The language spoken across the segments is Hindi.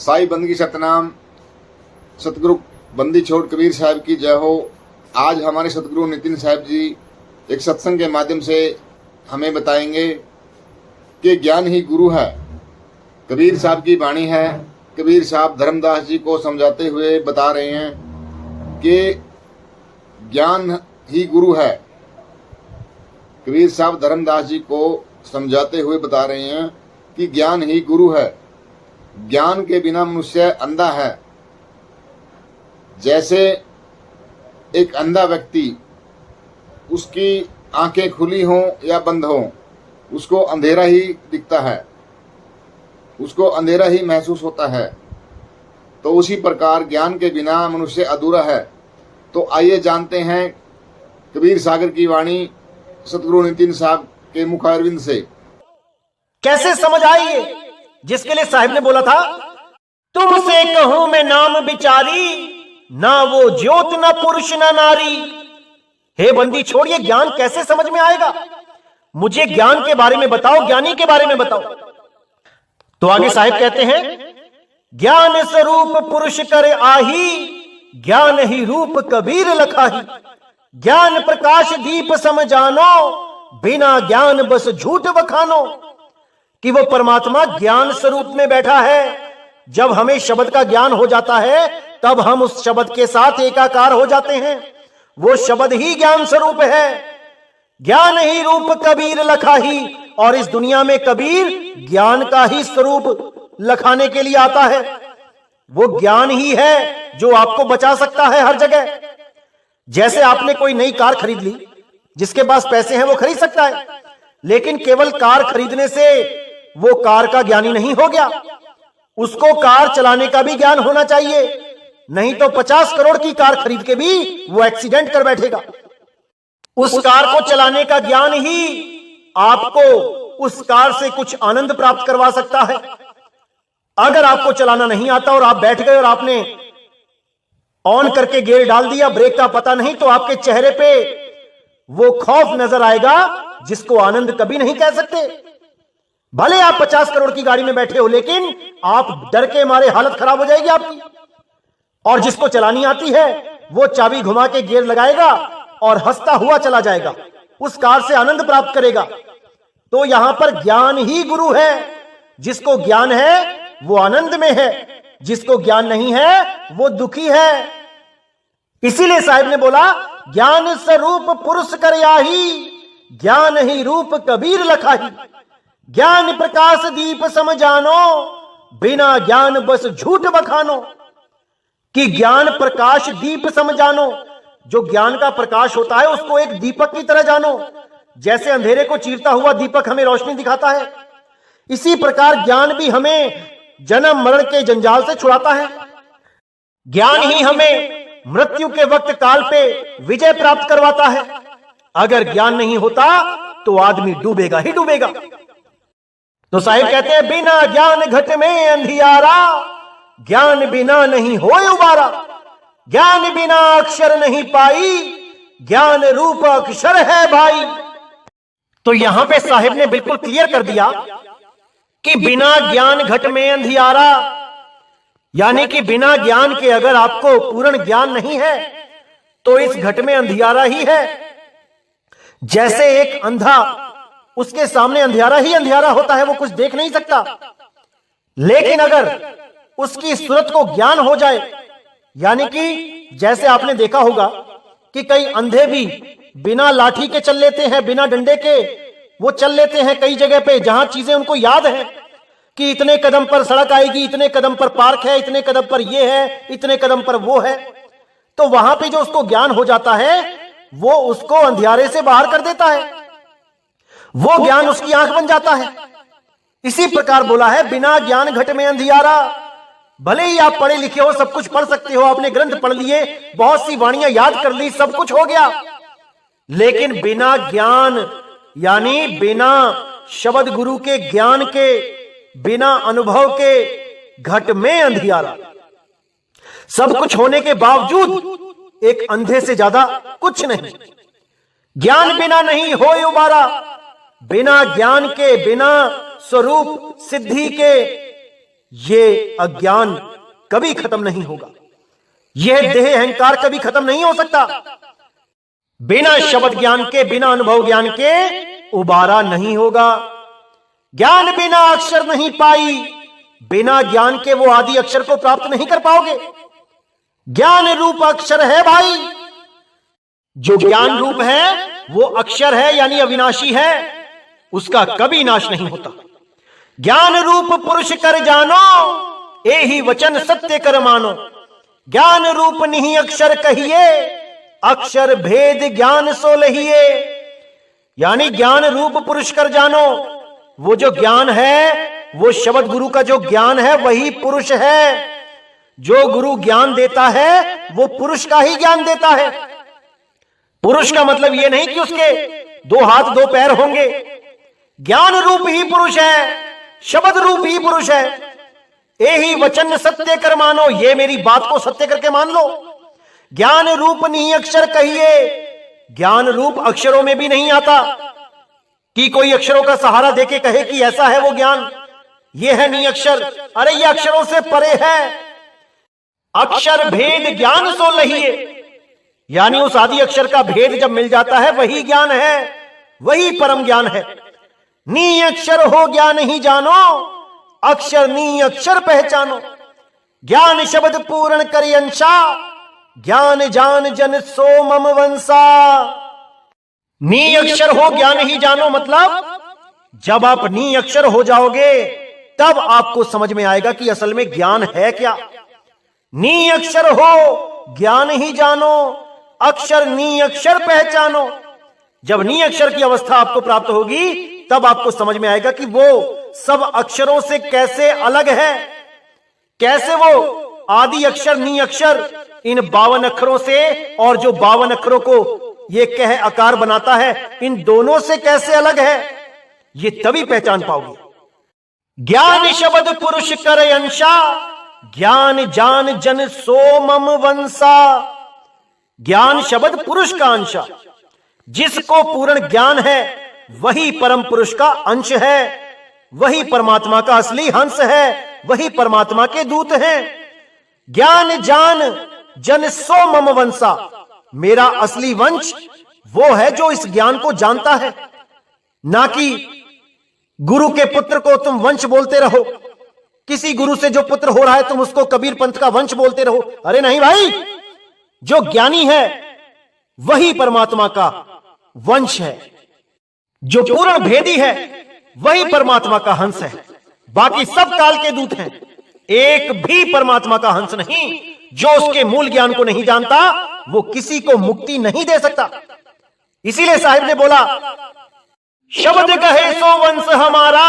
साई बंदगी सतनाम, सतगुरु बंदी छोड़ कबीर साहब की जय हो। आज हमारे सतगुरु नितिन साहब जी एक सत्संग के माध्यम से हमें बताएंगे कि ज्ञान ही गुरु है। कबीर साहब की वाणी है। कबीर साहब धर्मदास जी को समझाते हुए बता रहे हैं कि ज्ञान ही गुरु है। कबीर साहब धर्मदास जी को समझाते हुए बता रहे हैं कि ज्ञान ही गुरु है। ज्ञान के बिना मनुष्य अंधा है। जैसे एक अंधा व्यक्ति, उसकी आंखें खुली हों या बंद हों, उसको अंधेरा ही दिखता है, उसको अंधेरा ही महसूस होता है। तो उसी प्रकार ज्ञान के बिना मनुष्य अधूरा है। तो आइए जानते हैं कबीर सागर की वाणी सतगुरु नितिन साहब के मुखारविंद से। कैसे समझ आई ये, जिसके लिए साहिब ने बोला था, तुमसे कहूं मैं नाम बिचारी, ना वो ज्योत ना पुरुष ना नारी। हे बंदी छोड़िए, ज्ञान कैसे समझ में आएगा? मुझे ज्ञान के बारे में बताओ, ज्ञानी के बारे में बताओ। तो आगे साहिब कहते हैं, ज्ञान स्वरूप पुरुष कर आही, ज्ञान ही रूप कबीर लखाही। ज्ञान प्रकाश दीप समझानो, बिना ज्ञान बस झूठ बखानो। कि वो परमात्मा ज्ञान स्वरूप में बैठा है। जब हमें शब्द का ज्ञान हो जाता है तब हम उस शब्द के साथ एकाकार हो जाते हैं। वो शब्द ही ज्ञान स्वरूप है। ज्ञान ही रूप कबीर लखाही। और इस दुनिया में कबीर ज्ञान का ही स्वरूप लखाने के लिए आता है। वो ज्ञान ही है जो आपको बचा सकता है हर जगह। जैसे आपने कोई नई कार खरीद ली, जिसके पास पैसे हैं वो खरीद सकता है, लेकिन केवल कार खरीदने से वो कार का ज्ञानी नहीं हो गया। उसको कार चलाने का भी ज्ञान होना चाहिए, नहीं तो 50 करोड़ की कार खरीद के भी वो एक्सीडेंट कर बैठेगा। उस कार को चलाने का ज्ञान ही आपको उस कार से कुछ आनंद प्राप्त करवा सकता है। अगर आपको चलाना नहीं आता और आप बैठ गए और आपने ऑन करके गियर डाल दिया, ब्रेक का पता नहीं, तो आपके चेहरे पे वो खौफ नजर आएगा जिसको आनंद कभी नहीं कह सकते। भले आप 50 करोड़ की गाड़ी में बैठे हो, लेकिन आप डर के मारे हालत खराब हो जाएगी आपकी। और जिसको चलानी आती है वो चाबी घुमा के गियर लगाएगा और हंसता हुआ चला जाएगा, उस कार से आनंद प्राप्त करेगा। तो यहां पर ज्ञान ही गुरु है। जिसको ज्ञान है वो आनंद में है, जिसको ज्ञान नहीं है वो दुखी है। इसीलिए साहिब ने बोला, ज्ञान स्वरूप पुरुष कर याही, ज्ञान ही रूप कबीर लखाही। ज्ञान प्रकाश दीप समझानो, बिना ज्ञान बस झूठ बखानो। कि ज्ञान प्रकाश दीप समझानो, जो ज्ञान का प्रकाश होता है उसको एक दीपक की तरह जानो। जैसे अंधेरे को चीरता हुआ दीपक हमें रोशनी दिखाता है, इसी प्रकार ज्ञान भी हमें जन्म मरण के जंजाल से छुड़ाता है। ज्ञान ही हमें मृत्यु के वक्त काल पे विजय प्राप्त करवाता है। अगर ज्ञान नहीं होता तो आदमी डूबेगा ही डूबेगा। तो साहिब कहते हैं, बिना ज्ञान घट में अंधियारा, ज्ञान बिना नहीं होए उबारा। ज्ञान बिना अक्षर नहीं पाई, ज्ञान रूप अक्षर है भाई। तो यहां पे साहिब ने बिल्कुल क्लियर कर दिया कि बिना ज्ञान घट में अंधियारा, यानी कि बिना ज्ञान के अगर आपको पूर्ण ज्ञान नहीं है तो इस घट में अंधियारा ही है। जैसे एक अंधा, उसके सामने अंधियारा ही अंधियारा होता है, वो कुछ देख नहीं सकता। लेकिन अगर उसकी सूरत को ज्ञान हो जाए, यानी कि जैसे आपने देखा होगा कि कई अंधे भी बिना लाठी के चल लेते हैं, बिना डंडे के वो चल लेते हैं कई जगह पे, जहां चीजें उनको याद है कि इतने कदम पर सड़क आएगी, इतने कदम पर पार्क है, इतने कदम पर ये है, इतने कदम पर वो है। तो वहां पे जो उसको ज्ञान हो जाता है वो उसको अंधियारे से बाहर कर देता है, वो ज्ञान उसकी आंख बन जाता है। इसी प्रकार बोला है, बिना ज्ञान घट में अंधियारा। भले ही आप पढ़े लिखे हो, सब कुछ पढ़ सकते हो, आपने ग्रंथ पढ़ लिए, बहुत सी वाणियां याद कर ली, सब कुछ हो गया, लेकिन बिना ज्ञान, यानी बिना शब्द गुरु के ज्ञान के, बिना अनुभव के घट में अंधियारा। सब कुछ होने के बावजूद एक अंधे से ज्यादा कुछ नहीं। ज्ञान बिना नहीं होए उबारा, बिना ज्ञान के, बिना स्वरूप सिद्धि के ये अज्ञान कभी खत्म नहीं होगा। यह देह अहंकार कभी खत्म नहीं हो सकता। बिना शब्द ज्ञान के, बिना अनुभव ज्ञान के उबारा नहीं होगा। ज्ञान बिना अक्षर नहीं पाई, बिना ज्ञान के वो आदि अक्षर को प्राप्त नहीं कर पाओगे। ज्ञान रूप अक्षर है भाई, जो ज्ञान रूप है वो अक्षर है, यानी अविनाशी है, उसका कभी नाश नहीं होता। ज्ञान रूप पुरुष कर जानो, एही वचन सत्य कर मानो। ज्ञान रूप नहीं अक्षर कहिए, अक्षर भेद ज्ञान सो लहिए। यानी ज्ञान रूप पुरुष कर जानो, वो जो ज्ञान है, वो शब्द गुरु का जो ज्ञान है वही पुरुष है। जो गुरु ज्ञान देता है वो पुरुष का ही ज्ञान देता है। पुरुष का मतलब यह नहीं कि उसके 2 हाथ 2 पैर होंगे। ज्ञान रूप ही पुरुष है, शब्द रूप ही पुरुष है। यही वचन सत्य कर मानो, ये मेरी बात को सत्य करके मान लो। ज्ञान रूप नहीं अक्षर कहिए, ज्ञान रूप अक्षरों में भी नहीं आता कि कोई अक्षरों का सहारा देके कहे कि ऐसा है वो ज्ञान, ये है नहीं अक्षर। अरे ये अक्षरों से परे है। अक्षर भेद ज्ञान सो लहिए, यानी उस आदि अक्षर का भेद जब मिल जाता है वही ज्ञान है, वही परम ज्ञान है। नी अक्षर हो ज्ञान ही जानो, अक्षर नी अक्षर पहचानो। ज्ञान शब्द पूर्ण करि अंशा, ज्ञान जान जन सो मम वंशा। नी अक्षर हो ज्ञान ही जानो मतलब जब आप नी अक्षर हो जाओगे तब आपको समझ में आएगा कि असल में ज्ञान है क्या। नी अक्षर हो ज्ञान ही जानो, अक्षर नी अक्षर पहचानो। जब नी अक्षर की अवस्था आपको प्राप्त होगी तब आपको समझ में आएगा कि वो सब अक्षरों से कैसे अलग है, कैसे वो आदि अक्षर नी अक्षर इन 52 अक्षरों से और जो 52 अक्षरों को ये कह आकार बनाता है, इन दोनों से कैसे अलग है, ये तभी पहचान पाओगे। ज्ञान शब्द पुरुष कर अंशा, ज्ञान जान जन सो मम वंशा। ज्ञान शब्द पुरुष का अंश, जिसको पूर्ण ज्ञान है वही परम पुरुष का अंश है, वही परमात्मा का असली हंस है, वही परमात्मा के दूत हैं। ज्ञान जान जन सो मम वंशा, मेरा असली वंश वो है जो इस ज्ञान को जानता है, ना कि गुरु के पुत्र को तुम वंश बोलते रहो। किसी गुरु से जो पुत्र हो रहा है तुम उसको कबीर पंथ का वंश बोलते रहो। अरे नहीं भाई, जो ज्ञानी है वही परमात्मा का वंश है, जो पूर्ण भेदी है वही परमात्मा का हंस है। बाकी सब काल के दूत हैं, एक भी परमात्मा का हंस नहीं। जो उसके मूल ज्ञान को नहीं जानता वो किसी को मुक्ति नहीं दे सकता। इसीलिए साहिब ने बोला, शब्द कहे सो वंश हमारा,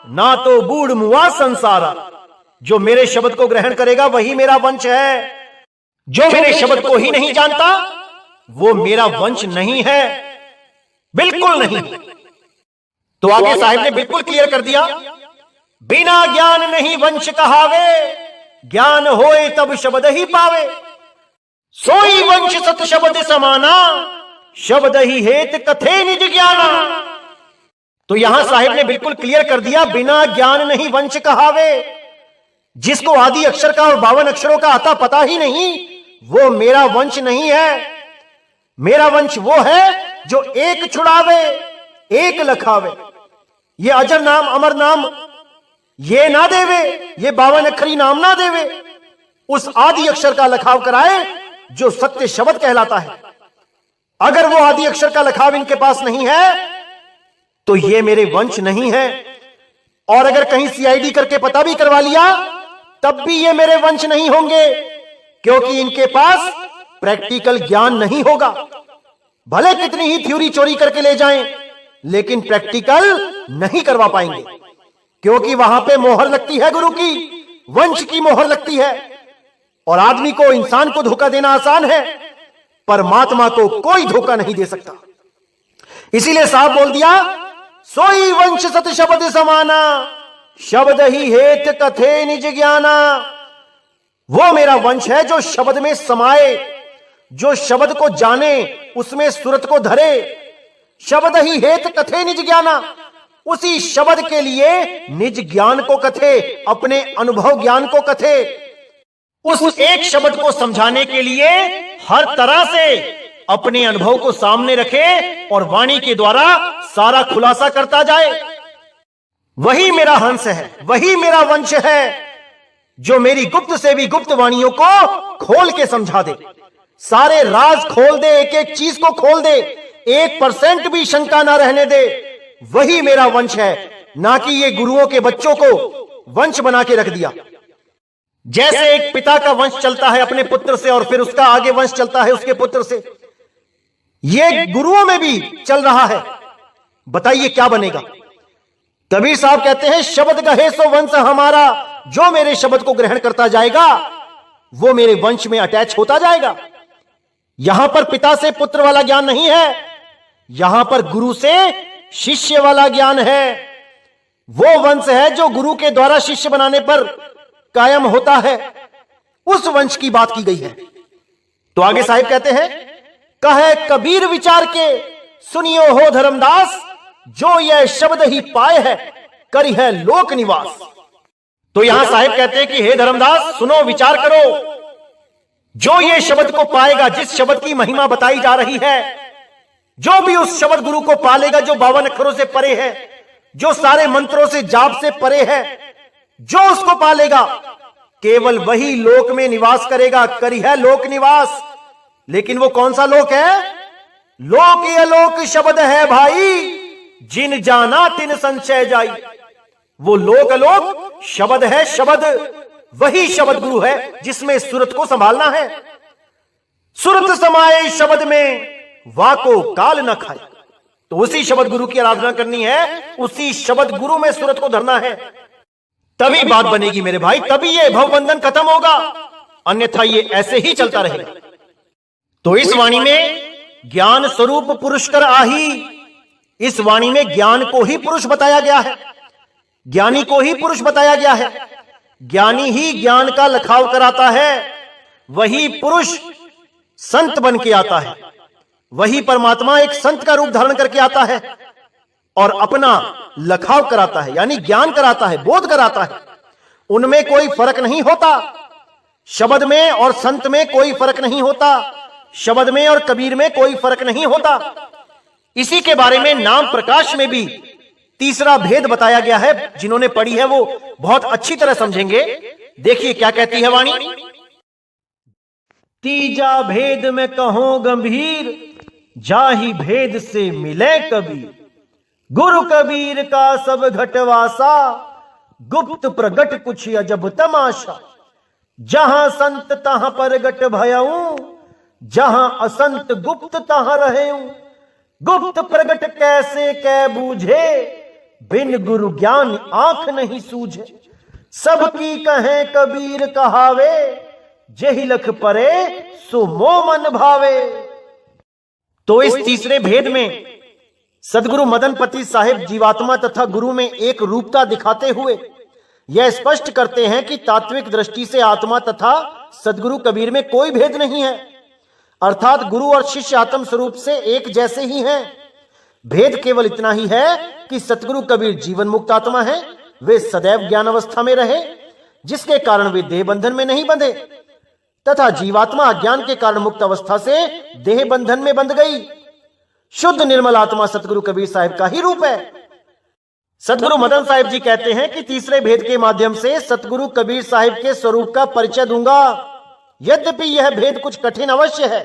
ना तो बूढ़ मुआ संसारा। जो मेरे शब्द को ग्रहण करेगा वही मेरा वंश है। जो मेरे शब्द को ही नहीं जानता वो मेरा वंश नहीं है, बिल्कुल नहीं। तो आगे साहिब ने बिल्कुल क्लियर कर दिया, बिना ज्ञान नहीं वंश कहावे, ज्ञान होए तब शब्द ही पावे। सोई वंश सत शब्द समाना, शब्द ही हेत कथे निज ज्ञाना। तो यहां साहिब ने बिल्कुल क्लियर कर दिया, बिना ज्ञान नहीं वंश कहावे। जिसको आदि अक्षर का और 52 अक्षरों का आता पता ही नहीं, वो मेरा वंश नहीं है। मेरा वंश वो है जो एक छुड़ावे एक लखावे। ये अजर नाम अमर नाम ये ना देवे, ये 52 अक्षरी नाम ना देवे, उस आदि अक्षर का लखाव कराए जो सत्य शब्द कहलाता है। अगर वो आदि अक्षर का लखाव इनके पास नहीं है तो ये मेरे वंश नहीं है। और अगर कहीं सीआईडी करके पता भी करवा लिया तब भी ये मेरे वंश नहीं होंगे, क्योंकि इनके पास प्रैक्टिकल ज्ञान नहीं होगा। भले कितनी ही थ्योरी चोरी करके ले जाएं, लेकिन प्रैक्टिकल नहीं करवा पाएंगे, क्योंकि वहां पे मोहर लगती है गुरु की, वंश की मोहर लगती है। और आदमी को, इंसान को धोखा देना आसान है, परमात्मा को कोई धोखा नहीं दे सकता। इसीलिए साहब बोल दिया, सोई वंश सत शब्द समाना, शब्द ही हेत कथे निज ज्ञाना। वो मेरा वंश है जो शब्द में समाये, जो शब्द को जाने, उसमें सूरत को धरे। शब्द ही हेत कथे निज ज्ञाना, उसी शब्द के लिए निज ज्ञान को कथे, अपने अनुभव ज्ञान को कथे। उस एक शब्द को समझाने के लिए हर तरह से अपने अनुभव को सामने रखे और वाणी के द्वारा सारा खुलासा करता जाए। वही मेरा हंस है, वही मेरा वंश है, जो मेरी गुप्त से भी गुप्त वाणियों को खोल के समझा दे, सारे राज खोल दे, एक एक चीज को खोल दे, 1% भी शंका ना रहने दे। वही मेरा वंश है, ना कि ये गुरुओं के बच्चों को वंश बना के रख दिया। जैसे एक पिता का वंश चलता है अपने पुत्र से और फिर उसका आगे वंश चलता है उसके पुत्र से, ये गुरुओं में भी चल रहा है। बताइए क्या बनेगा? कबीर साहब कहते हैं, शब्द कहे सो वंश हमारा, जो मेरे शब्द को ग्रहण करता जाएगा वो मेरे वंश में अटैच होता जाएगा। यहां पर पिता से पुत्र वाला ज्ञान नहीं है, यहां पर गुरु से शिष्य वाला ज्ञान है। वो वंश है जो गुरु के द्वारा शिष्य बनाने पर कायम होता है, उस वंश की बात की गई है। तो आगे साहिब कहते हैं, कहे कबीर विचार के सुनियो हो धर्मदास, जो यह शब्द ही पाए है करी है लोक निवास। तो यहां साहिब कहते हैं कि हे धर्मदास सुनो, विचार करो, जो ये शब्द को पाएगा, जिस शब्द की महिमा बताई जा रही है, जो भी उस शब्द गुरु को पालेगा, जो 52 अक्षरों से परे है, जो सारे मंत्रों से जाप से परे है, जो उसको पालेगा केवल वही लोक में निवास करेगा, करी है लोक निवास। लेकिन वो कौन सा लोक है? लोक अलोक शब्द है भाई, जिन जाना तिन संशय जाई। वो लोक अलोक शब्द है, शब्द वही शब्द गुरु है जिसमें सुरत को संभालना है। सुरत समाये शब्द में वाको काल न खाए। तो उसी शब्द गुरु की आराधना करनी है, उसी शब्द गुरु में सुरत को धरना है, तभी बात बनेगी मेरे भाई, तभी ये भवबंधन खत्म होगा, अन्यथा ये ऐसे ही चलता रहेगा। तो इस वाणी में ज्ञान स्वरूप पुरुषकर आही, इस वाणी में ज्ञान को ही पुरुष बताया गया है, ज्ञानी को ही पुरुष बताया गया है। ज्ञानी ही ज्ञान का लखाव कराता है, वही पुरुष संत बन के आता है, वही परमात्मा एक संत का रूप धारण करके आता है और अपना लखाव कराता है, यानी ज्ञान कराता है, बोध कराता है। उनमें कोई फर्क नहीं होता, शब्द में और संत में कोई फर्क नहीं होता, शब्द में और कबीर में कोई फर्क नहीं होता। इसी के बारे में नाम प्रकाश में भी तीसरा भेद बताया गया है, जिन्होंने पढ़ी है वो बहुत अच्छी तरह समझेंगे। देखिए क्या कहती है वाणी, तीजा भेद में कहो गंभीर, जाहि भेद से मिले कबीर। गुरु कबीर का सब घटवासा, गुप्त प्रगट कुछ अजब तमाशा। जहां संत तहां प्रगट भयऊं, जहां असंत गुप्त तहां रहेऊं। गुप्त प्रगट कैसे कै बूझे, बिन गुरु ज्ञान आंख नहीं सूझे। सबकी कहे कबीर कहावे, जेहि लख परे सो मोह मन भावे। तो इस तीसरे भेद में सदगुरु मदनपति साहिब जीवात्मा तथा गुरु में एक रूपता दिखाते हुए यह स्पष्ट करते हैं कि तात्विक दृष्टि से आत्मा तथा सदगुरु कबीर में कोई भेद नहीं है, अर्थात गुरु और शिष्य आत्म स्वरूप से एक जैसे ही हैं। भेद केवल इतना ही है कि सतगुरु कबीर जीवन मुक्त आत्मा है, वे सदैव ज्ञान अवस्था में रहे, जिसके कारण वे देह बंधन में नहीं बंधे, तथा जीवात्मा अज्ञान के कारण मुक्त अवस्था से देह बंधन में बंध गई। शुद्ध निर्मल आत्मा सतगुरु कबीर साहिब का ही रूप है। सतगुरु मदन साहिब जी कहते हैं कि तीसरे भेद के माध्यम से सतगुरु कबीर साहिब के स्वरूप का परिचय दूंगा। यद्यपि यह भेद कुछ कठिन अवश्य है,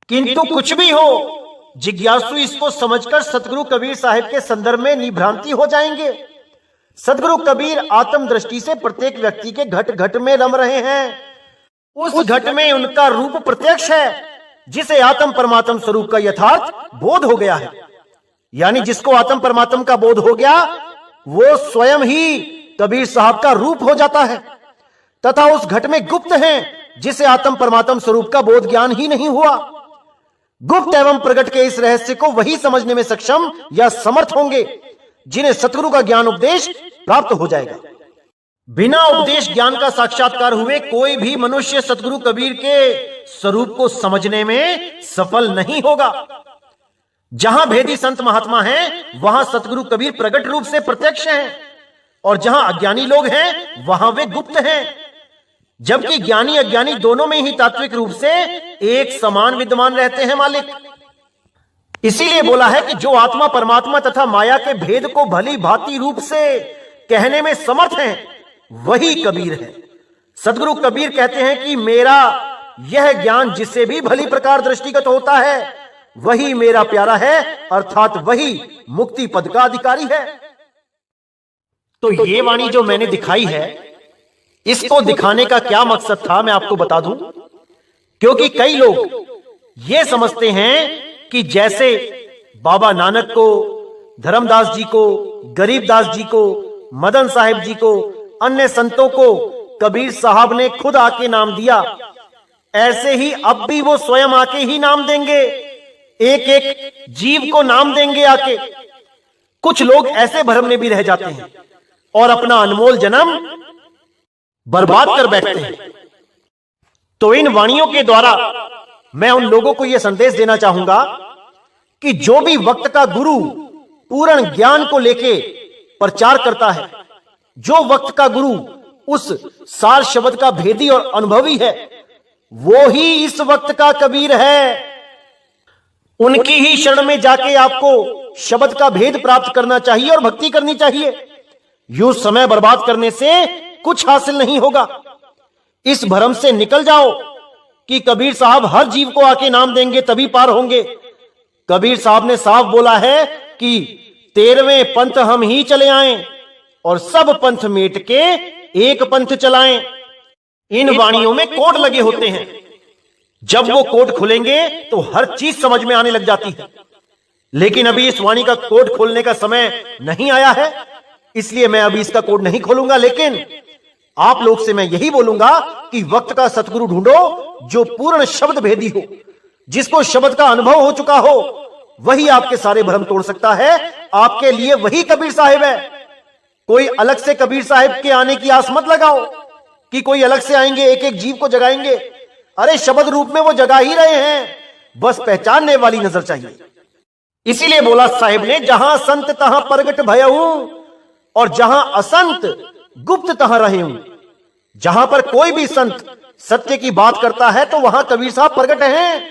किंतु कुछ भी हो, जिज्ञासु इसको समझकर सतगुरु कबीर साहिब के संदर्भ में निभ्रांति हो जाएंगे। सतगुरु कबीर आत्म दृष्टि से प्रत्येक व्यक्ति के घट घट में रम रहे हैं। उस घट में उनका रूप प्रत्यक्ष है, जिसे आत्म परमात्म स्वरूप का यथार्थ बोध हो गया है। यानी जिसको आत्म परमात्म का बोध हो गया, वो स्वयं ही कबीर साहब का रूप हो जाता है, तथा उस घट में गुप्त हैं, जिसे आत्म परमात्म स्वरूप का बोध ज्ञान ही नहीं हुआ। गुप्त एवं प्रकट के इस रहस्य को वही समझने में सक्षम या समर्थ होंगे जिन्हें सतगुरु का ज्ञान उपदेश प्राप्त हो जाएगा। बिना उपदेश ज्ञान का साक्षात्कार हुए कोई भी मनुष्य सतगुरु कबीर के स्वरूप को समझने में सफल नहीं होगा। जहां भेदी संत महात्मा हैं वहां सतगुरु कबीर प्रकट रूप से प्रत्यक्ष हैं, और जहां अज्ञानी लोग हैं वहां वे गुप्त हैं। जबकि ज्ञानी अज्ञानी दोनों में ही तात्विक रूप से एक समान विद्यमान रहते हैं मालिक। इसीलिए बोला है कि जो आत्मा परमात्मा तथा माया के भेद को भली भांति रूप से कहने में समर्थ है वही कबीर है। सदगुरु कबीर कहते हैं कि मेरा यह ज्ञान जिससे भी भली प्रकार दृष्टिगत होता है वही मेरा प्यारा है, अर्थात वही मुक्ति पद का अधिकारी है। तो ये वाणी जो मैंने दिखाई है, इसको दिखाने का क्या मकसद था मैं आपको बता दूं। क्योंकि कई लोग ये समझते हैं कि जैसे बाबा नानक को, धर्मदास जी को, गरीबदास जी को, मदन साहिब जी को, अन्य संतों को कबीर साहब ने खुद आके नाम दिया, ऐसे ही अब भी वो स्वयं आके ही नाम देंगे, एक एक जीव को नाम देंगे आके। कुछ लोग ऐसे भ्रम में भी रह जाते हैं और अपना अनमोल जन्म बर्बाद कर बैठते हैं। तो इन वाणियों के द्वारा मैं उन लोगों को यह संदेश देना चाहूंगा कि जो भी वक्त का गुरु पूर्ण ज्ञान को लेके प्रचार करता है, जो वक्त का गुरु उस सार शब्द का भेदी और अनुभवी है, वो ही इस वक्त का कबीर है। उनकी ही शरण में जाके आपको शब्द का भेद प्राप्त करना चाहिए और भक्ति करनी चाहिए। यूं समय बर्बाद करने से कुछ हासिल नहीं होगा। इस भ्रम से निकल जाओ कि कबीर साहब हर जीव को आके नाम देंगे तभी पार होंगे। कबीर साहब ने साफ बोला है कि 13वें पंथ हम ही चले आए और सब पंथ मेट के एक पंथ चलाएं। इन वाणियों में कोड लगे होते हैं, जब वो कोड खुलेंगे तो हर चीज समझ में आने लग जाती है। लेकिन अभी इस वाणी का कोड खोलने का समय नहीं आया है, इसलिए मैं अभी इसका कोड नहीं खोलूंगा। लेकिन आप लोग से मैं यही बोलूंगा कि वक्त का सतगुरु ढूंढो जो पूर्ण शब्द भेदी हो, जिसको शब्द का अनुभव हो चुका हो, वही आपके सारे भ्रम तोड़ सकता है। आपके लिए वही कबीर साहिब है। कोई अलग से कबीर साहिब के आने की आस मत लगाओ कि कोई अलग से आएंगे, एक एक जीव को जगाएंगे। अरे शब्द रूप में वो जगा ही रहे हैं, बस पहचानने वाली नजर चाहिए। इसीलिए बोला साहिब ने, जहां संत तहां प्रगट भयऊं और जहां असंत गुप्त तहां रहूं। जहां पर कोई भी संत सत्य की बात करता है तो वहां कबीर साहब प्रगट हैं,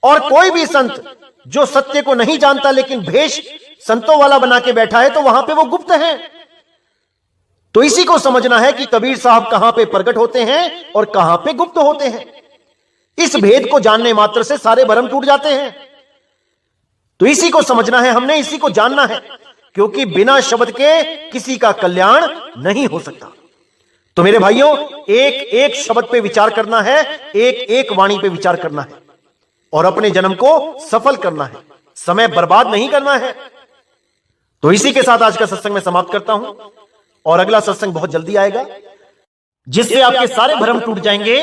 और कोई भी संत जो सत्य को नहीं जानता लेकिन भेष संतों वाला बना के बैठा है तो वहां पे वो गुप्त हैं। तो इसी को समझना है कि कबीर साहब कहां पे प्रकट होते हैं और कहां पे गुप्त होते हैं। इस भेद को जानने मात्र से सारे भ्रम टूट जाते हैं। तो इसी को समझना है, हमने इसी को जानना है, क्योंकि बिना शब्द के किसी का कल्याण नहीं हो सकता। तो मेरे भाइयों, एक एक शब्द पे विचार करना है, एक एक वाणी पे विचार करना है और अपने जन्म को सफल करना है, समय बर्बाद नहीं करना है। तो इसी के साथ आज का सत्संग मैं समाप्त करता हूं और अगला सत्संग बहुत जल्दी आएगा, जिससे आपके सारे भ्रम टूट जाएंगे